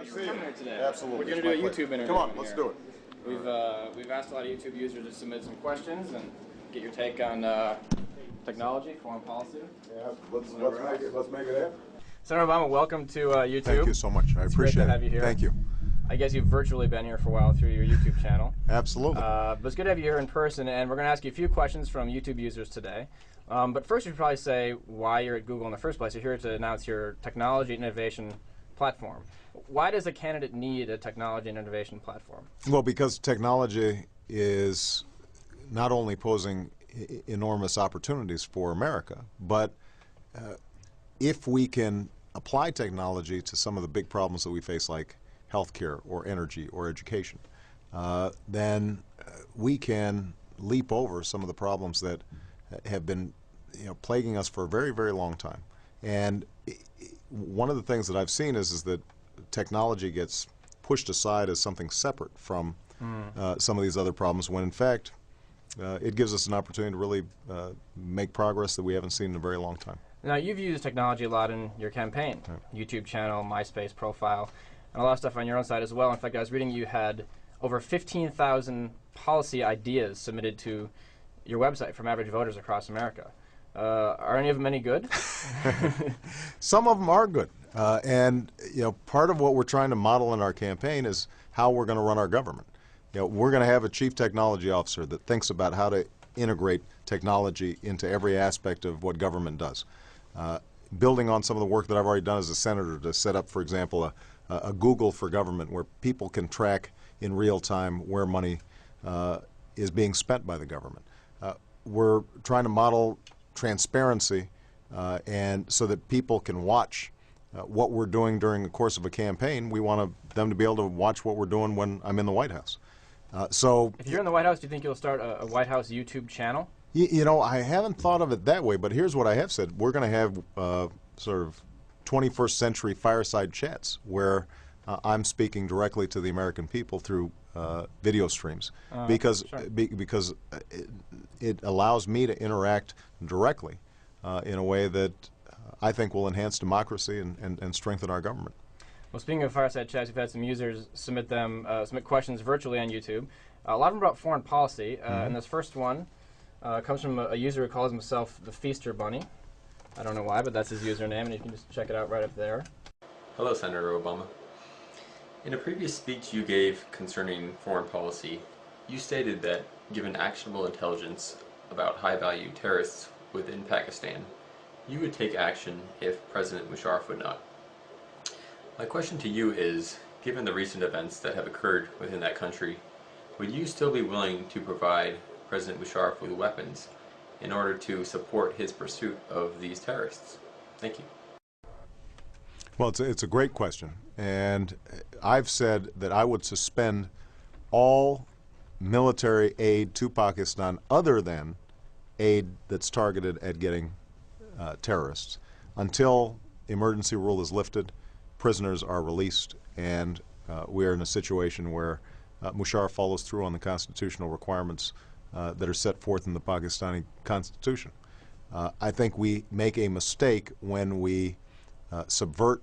appreciate you for coming here today. Absolutely. We're going to do a YouTube interview. Come on, let's do it. We've asked a lot of YouTube users to submit some questions and get your take on technology, foreign policy. Yeah, let's make it happen. Senator Obama, welcome to YouTube. Thank you so much. I appreciate it. Great to have you here. Thank you. I guess you've virtually been here for a while through your YouTube channel. Absolutely. But it's good to have you here in person, and we're going to ask you a few questions from YouTube users today. But first, you should probably say why you're at Google in the first place. You're here to announce your technology and innovation platform. Why does a candidate need a technology and innovation platform? Well, because technology is not only posing enormous opportunities for America, but if we can apply technology to some of the big problems that we face, like healthcare or energy or education, then we can leap over some of the problems that have been plaguing us for a very, very long time. And one of the things that I've seen is that technology gets pushed aside as something separate from some of these other problems, when in fact it gives us an opportunity to really make progress that we haven't seen in a very long time. Now, you've used technology a lot in your campaign, YouTube channel, MySpace profile, and a lot of stuff on your own side as well. In fact, I was reading you had over 15,000 policy ideas submitted to your website from average voters across America. Are any of them any good? Some of them are good. And part of what we're trying to model in our campaign is how we're going to run our government. We're going to have a chief technology officer that thinks about how to integrate technology into every aspect of what government does. Building on some of the work that I've already done as a senator to set up, for example, a Google for government, where people can track in real time where money is being spent by the government. We're trying to model transparency and so that people can watch what we're doing during the course of a campaign. We want them to be able to watch what we're doing when I'm in the White House. So if you're in the White House, do you think you'll start a White House YouTube channel? I haven't thought of it that way, but here's what I have said. We're going to have sort of 21st century fireside chats where I'm speaking directly to the American people through video streams, because it allows me to interact directly in a way that I think will enhance democracy and strengthen our government. Well, speaking of fireside chats, we've had some users submit questions virtually on YouTube. A lot of them about foreign policy, and this first one comes from a user who calls himself the Feaster Bunny. I don't know why, but that's his username, and you can just check it out right up there. Hello, Senator Obama. In a previous speech you gave concerning foreign policy, you stated that given actionable intelligence about high-value terrorists within Pakistan, you would take action if President Musharraf would not. My question to you is, given the recent events that have occurred within that country, would you still be willing to provide President Musharraf with weapons in order to support his pursuit of these terrorists? Thank you. Well, it's a great question, and I've said that I would suspend all military aid to Pakistan other than aid that's targeted at getting terrorists until emergency rule is lifted, prisoners are released, and we're in a situation where Musharraf follows through on the constitutional requirements that are set forth in the Pakistani constitution. I think we make a mistake when we subvert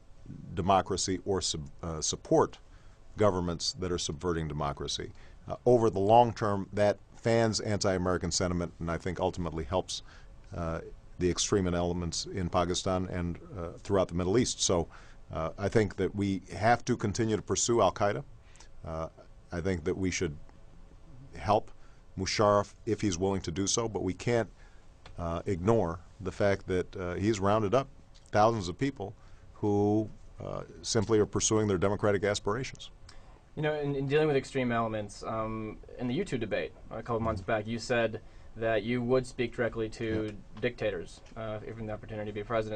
democracy or support governments that are subverting democracy. Over the long term, that fans anti-American sentiment, and I think ultimately helps the extreme elements in Pakistan and throughout the Middle East. So I think that we have to continue to pursue al-Qaeda. I think that we should help Musharraf if he's willing to do so, but we can't ignore the fact that he's rounded up thousands of people who simply are pursuing their democratic aspirations. In dealing with extreme elements, in the YouTube debate a couple of months back, you said that you would speak directly to dictators if given the opportunity to be president.